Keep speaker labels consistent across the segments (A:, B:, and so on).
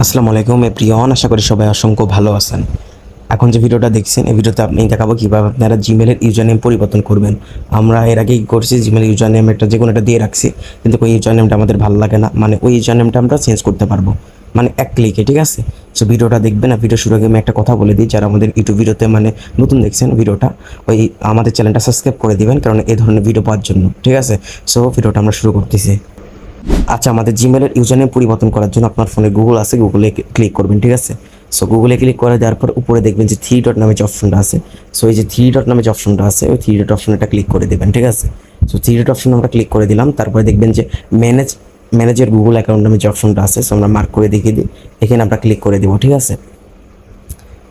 A: আসসালামু আলাইকুম এভরিওয়ান, আশা করি সবাই অসংখ্য ভালো আছেন। এখন যে ভিডিওটা দেখছেন এই ভিডিওতে আপনি দেখাবো কীভাবে আপনারা জিমেলের ইউজার নেম পরিবর্তন করবেন। আমরা এর আগেই করছি, জিমেল ইউজার নেম একটা যে কোনো একটা দিয়ে রাখছি, কিন্তু ওই ইউজার নেমটা আমাদের ভালো লাগে না, মানে ওই ইউজার নেমটা আমরা চেঞ্জ করতে পারবো মানে এক ক্লিকে, ঠিক আছে। সো ভিডিওটা দেখবেন। আর ভিডিও শুরু আগে আমি একটা কথা বলে দিই, যারা আমাদের ইউটিউব ভিডিওতে মানে নতুন দেখছেন ভিডিওটা, ওই আমাদের চ্যানেলটা সাবস্ক্রাইব করে দিবেন, কারণ এই ধরনের ভিডিও পাওয়ার জন্য, ঠিক আছে। সো ভিডিওটা আমরা শুরু করতেছি। আচ্ছা, আমাদের জিমেলের ইউজার নেম পরিবর্তন করার জন্য আপনার ফোনে গুগল আছে, গুগলে ক্লিক করবেন, ঠিক আছে। সো গুগলে ক্লিক করে দেওয়ার পর উপরে দেখবেন যে থ্রি ডট নামে যে অপশনটা আছে। সো এই যে থ্রি ডট নামে যে অপশনটা আছে, ওই থ্রি ডট অপশনটা ক্লিক করে দেবেন, ঠিক আছে। সো থ্রি ডট অপশন আমরা ক্লিক করে দিলাম। তারপরে দেখবেন যে ম্যানেজের গুগল অ্যাকাউন্ট নামে যে অপশনটা আছে, সো আমরা মার্ক করে দেখিয়ে দিই, এখানে আমরা ক্লিক করে দিব, ঠিক আছে।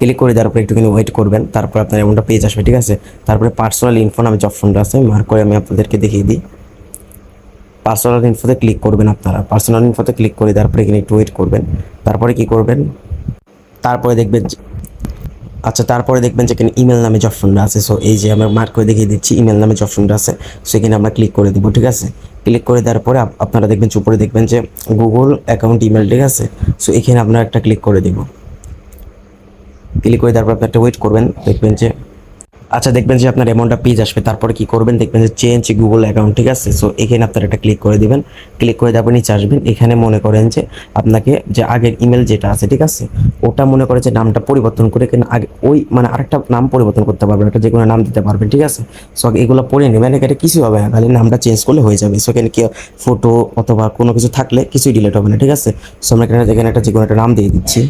A: ক্লিক করে দেওয়ার পর একটুখানি ওয়েট করবেন, তারপর আপনার এমনটা পেজ আসবে, ঠিক আছে। তারপরে পার্সোনাল ইনফো নামে যে অপশনটা আছে, মার্ক করে আমি আপনাদেরকে দেখিয়ে দিই। পার্সোনাল ইনফোতে ক্লিক করবেন আপনারা। পার্সোনাল ইনফোতে ক্লিক করে তারপরে এখানে একটু ওয়েট করবেন। তারপরে কি করবেন, তারপরে দেখবেন তারপরে দেখবেন যে এখানে ইমেল নামে যে অপশনটা আছে। সো এই যে আমরা মার্ক করে দেখিয়ে দিচ্ছি, ইমেল নামে যে অপশনটা আছে, সো এখানে আমরা ক্লিক করে দিব, ঠিক আছে। ক্লিক করে দেওয়ার পরে আপনারা দেখবেন উপরে দেখবেন যে গুগল অ্যাকাউন্ট ইমেল, ঠিক আছে। সো এখানে আপনারা একটা ক্লিক করে দিব। ক্লিক করে তারপর আপনি একটা ওয়েট করবেন, দেখবেন যে দেখবেন যে আপনার অ্যামাউন্টটা পেজ আসবে। তারপরে কি করবেন, দেখবেন যে চেঞ্জ গুগল অ্যাকাউন্ট, ঠিক আছে। সো এখানে আপনারা একটা ক্লিক করে দিবেন। ক্লিক করে তারপর নিচে আসবেন। এখানে মনে করেন যে আপনাকে যে আগের ইমেল যেটা আছে, ঠিক আছে, ওটা মনে করে যে নামটা পরিবর্তন করে কিন্তু আগে ওই মানে আরেকটা নাম পরিবর্তন করতে পারবেন, একটা যে কোনো নাম দিতে পারবেন, ঠিক আছে। সো এগুলো পড়ে নেবেন, এটা কিছু হবে না, খালি নামটা চেঞ্জ করলে হয়ে যাবে। সো এখানে কি ফটো অথবা কোনো কিছু থাকলে কিছুই ডিলিট হবে না, ঠিক আছে। সো আমরা এখানে একটা যে কোনো একটা নাম দিয়ে দিচ্ছি।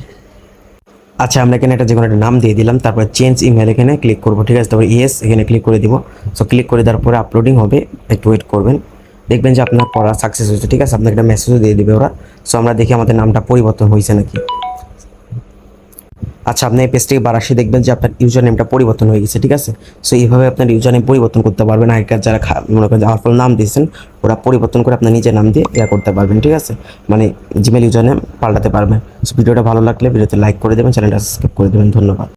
A: আচ্ছা, আমরা এখানে একটা যে কোনো একটা নাম দিয়ে দিলাম। তারপর চেঞ্জ ইমেল এখানে ক্লিক করবো, ঠিক আছে। তারপর ইয়েস এখানে ক্লিক করে দিব। সো ক্লিক করে দেওয়ার পরে আপলোডিং হবে, একটু ওয়েট করবেন। দেখবেন যে আপনার পড়া সাকসেস হয়েছে, ঠিক আছে। আপনাকে একটা মেসেজও দিয়ে দিবে ওরা। সো আমরা দেখি আমাদের নামটা পরিবর্তন হয়েছে নাকি। আচ্ছা, আপনি এই পেজ থেকে বার আসে দেখবেন যে আপনার ইউজার নেমটা পরিবর্তন হয়ে গেছে, ঠিক আছে। সো এইভাবে আপনার ইউজার নেম পরিবর্তন করতে পারবেন। আগেকার যারা মনে করেন আমার নাম দিয়েছেন, ওরা পরিবর্তন করে আপনার নিজের নাম দিয়ে করতে পারবেন, ঠিক আছে। মানে জিমেল ইউজার নেম পাল্টাতে পারবেন। সো ভিডিওটা ভালো লাগলে ভিডিওতে লাইক করে দেবেন, চ্যানেলটা সাবস্ক্রাইব করে দেবেন। ধন্যবাদ।